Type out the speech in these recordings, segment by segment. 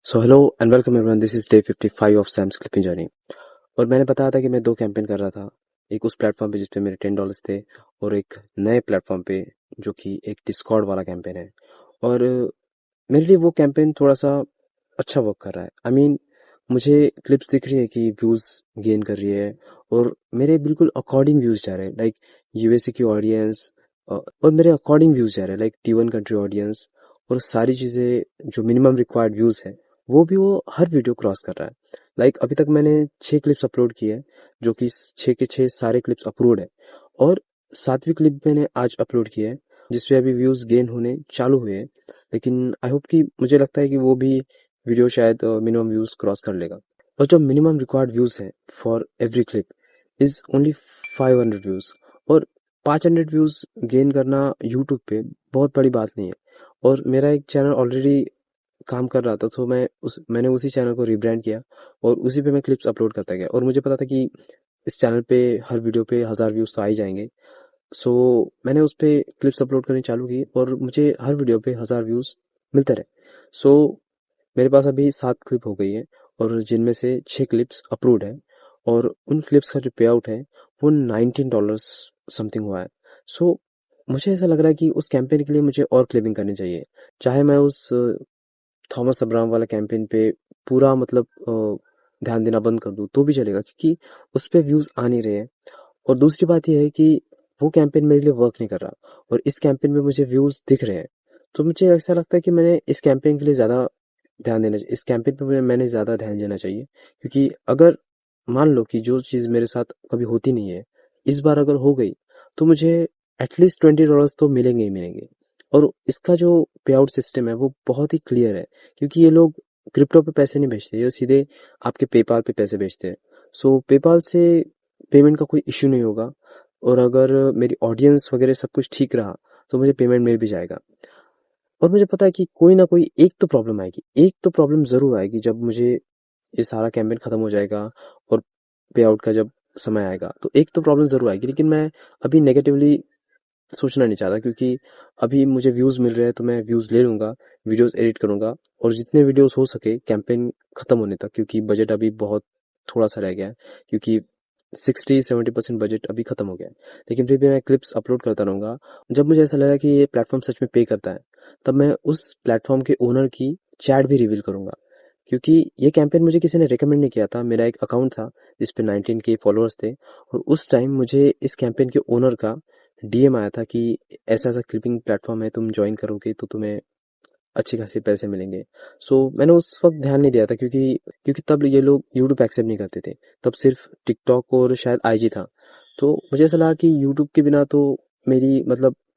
So hello and welcome everyone, this is day 55 of Sam's clipping journey. और मैंने बताया था कि मैं दो कैंपेन कर रहा था, एक उस प्लेटफॉर्म पे जिस पे मेरे $10 थे और एक नए प्लेटफॉर्म पे जो कि एक डिस्कॉर्ड वाला कैंपेन है। और मेरे लिए वो कैंपेन थोड़ा सा अच्छा वर्क कर रहा है। मुझे क्लिप्स दिख रही है कि व्यूज गेन कर रही है और मेरे बिल्कुल अकॉर्डिंग व्यूज जा रहे हैं, लाइक यूएसए की ऑडियंस, और मेरे अकॉर्डिंग व्यूज जा रहे हैं, लाइक T1 कंट्री ऑडियंस। और सारी चीजें जो मिनिमम रिक्वायर्ड व्यूज है वो भी वो हर वीडियो क्रॉस कर रहा है। लाइक अभी तक मैंने 6 क्लिप्स अपलोड किए हैं, जो कि 6 के 6 सारे क्लिप्स अपलोड है। और 7वीं क्लिप मैंने आज अपलोड किया है, जिसपे अभी व्यूज गेन होने चालू हुए हैं। लेकिन आई होप कि मुझे लगता है कि वो भी वीडियो शायद मिनिमम व्यूज क्रॉस कर लेगा। और जो मिनिमम रिक्वायर्ड व्यूज है for every clip is only 500 views. और 500 व्यूज गेन करना यूट्यूब पे बहुत बड़ी बात नहीं है। और मेरा एक चैनल ऑलरेडी काम कर रहा था, तो मैंने उसी चैनल को रिब्रांड किया और उसी पे मैं क्लिप्स अपलोड करता गया। और मुझे पता था कि इस चैनल पे हर वीडियो पे 1000 व्यूज तो आ ही जाएंगे। सो मैंने उस पे क्लिप्स अपलोड करनी चालू की और मुझे हर वीडियो पे 1000 व्यूज मिलते रहे। सो मेरे पास अभी 7 क्लिप हो गई है और जिनमें से 6 क्लिप्स अप्रूव्ड है। और उन क्लिप्स का जो पे आउट है वो $19 समथिंग हुआ है। सो मुझे ऐसा लग रहा है कि उस कैंपेन के लिए मुझे और क्लिपिंग करनी चाहिए। चाहे मैं उस थॉमस अब्राहम वाला कैंपेन पे पूरा ध्यान देना बंद कर दूं तो भी चलेगा, क्योंकि उस पे व्यूज आ नहीं रहे हैं। और दूसरी बात यह है कि वो कैंपेन मेरे लिए वर्क नहीं कर रहा और इस कैंपेन में मुझे व्यूज दिख रहे हैं। तो मुझे ऐसा लगता है कि मैंने इस कैंपेन के लिए ज़्यादा ध्यान देना चाहिए, इस कैंपेन पे मैंने ज़्यादा ध्यान देना चाहिए। क्योंकि अगर मान लो कि जो चीज़ मेरे साथ कभी होती नहीं है, इस बार अगर हो गई, तो मुझे एटलीस्ट $20 तो मिलेंगे ही मिलेंगे। और इसका जो पे आउट सिस्टम है वो बहुत ही क्लियर है, क्योंकि ये लोग क्रिप्टो पे पैसे नहीं भेजते, ये सीधे आपके पेपाल पे पैसे भेजते हैं। सो पेपाल से पेमेंट का कोई इश्यू नहीं होगा। और अगर मेरी ऑडियंस वगैरह सब कुछ ठीक रहा तो मुझे पेमेंट मिल भी जाएगा। और मुझे पता है कि कोई ना कोई एक तो प्रॉब्लम आएगी, एक तो प्रॉब्लम ज़रूर आएगी जब मुझे ये सारा कैंपेन खत्म हो जाएगा और पे आउट का जब समय आएगा, तो एक तो प्रॉब्लम ज़रूर आएगी। लेकिन मैं अभी नेगेटिवली सोचना नहीं चाहता, क्योंकि अभी मुझे व्यूज़ मिल रहे हैं तो मैं व्यूज़ ले लूँगा, वीडियोज़ एडिट करूँगा और जितने वीडियोज़ हो सके कैंपेन खत्म होने तक, क्योंकि बजट अभी बहुत थोड़ा सा रह गया है, क्योंकि 60-70% बजट अभी खत्म हो गया है। लेकिन फिर भी मैं क्लिप्स अपलोड करता रहूँगा। जब मुझे ऐसा लगा कि ये प्लेटफॉर्म सच में पे करता है, तब मैं उस प्लेटफॉर्म के ओनर की चैट भी रिवील करूँगा। क्योंकि ये कैंपेन मुझे किसी ने रिकमेंड नहीं किया था, मेरा एक अकाउंट था जिस पे 19K फॉलोअर्स थे। और उस टाइम मुझे इस कैंपेन के ओनर का डीएम आया था कि ऐसा ऐसा क्लिपिंग प्लेटफॉर्म है, तुम ज्वाइन करोगे तो तुम्हें अच्छे खासे पैसे मिलेंगे। सो मैंने उस वक्त ध्यान नहीं दिया था, क्योंकि क्योंकि तब ये लोग यूट्यूब एक्सेप्ट नहीं करते थे, तब सिर्फ टिकटॉक और शायद IG था। तो मुझे ऐसा लगा कि यूट्यूब के बिना तो मेरी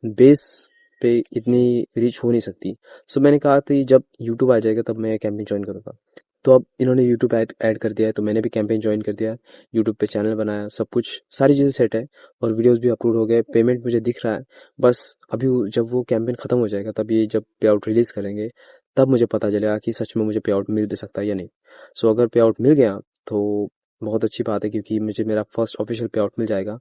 बेस पे इतनी रीच हो नहीं सकती। सो मैंने कहा कि जब यूट्यूब आ जाएगा तब मैं कैंपेन ज्वाइन करूँगा। तो अब इन्होंने यूट्यूब ऐड कर दिया है, तो मैंने भी कैंपेन ज्वाइन कर दिया है, यूट्यूब पे चैनल बनाया, सब कुछ सारी चीज़ें सेट है और वीडियोस भी अपलोड हो गए, पेमेंट मुझे दिख रहा है। बस अभी जब वो कैंपेन खत्म हो जाएगा, तब ये जब पे आउट रिलीज करेंगे, तब मुझे पता चलेगा कि सच में मुझे पे आउट मिल भी सकता है या नहीं। सो अगर पे आउट मिल गया तो बहुत अच्छी बात है, क्योंकि मुझे मेरा फर्स्ट ऑफिशियल पे आउट मिल जाएगा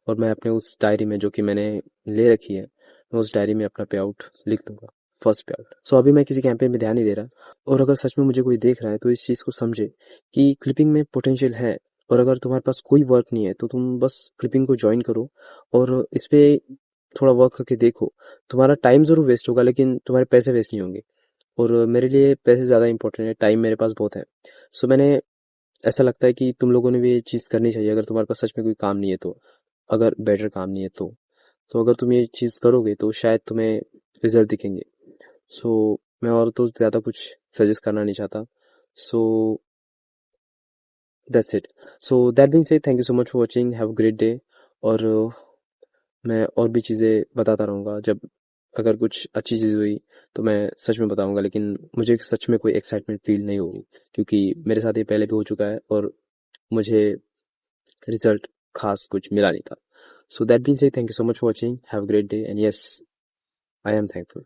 और मैं अपने उस डायरी में जो कि मैंने ले रखी है, मैं उस डायरी में अपना पे आउट लिख दूंगा, फर्स्ट पे आउट। सो अभी मैं किसी कैंपेन में ध्यान नहीं दे रहा। और अगर सच में मुझे कोई देख रहा है तो इस चीज़ को समझे कि क्लिपिंग में पोटेंशियल है। और अगर तुम्हारे पास कोई वर्क नहीं है तो तुम बस क्लिपिंग को ज्वाइन करो और इस पे थोड़ा वर्क करके देखो। तुम्हारा टाइम ज़रूर वेस्ट होगा, लेकिन तुम्हारे पैसे वेस्ट नहीं होंगे। और मेरे लिए पैसे ज़्यादा इंपॉर्टेंट है, टाइम मेरे पास बहुत है। सो मैंने ऐसा लगता है कि तुम लोगों ने भी ये चीज़ करनी चाहिए, अगर तुम्हारे पास सच में कोई काम नहीं है तो, अगर बेटर काम नहीं है तो अगर तुम ये चीज़ करोगे तो शायद तुम्हें रिजल्ट दिखेंगे। सो मैं और तो ज़्यादा कुछ सजेस्ट करना नहीं चाहता। So that's it. So that being said, thank you so much for watching, have a great day. और मैं और भी चीज़ें बताता रहूँगा, जब अगर कुछ अच्छी चीज़ हुई तो मैं सच में बताऊँगा। लेकिन मुझे सच में कोई एक्साइटमेंट फील नहीं होगी, क्योंकि मेरे साथ ये पहले भी हो चुका है और मुझे रिजल्ट खास कुछ मिला नहीं था। So that being said, thank you so much for watching, have a great day and yes, I am thankful.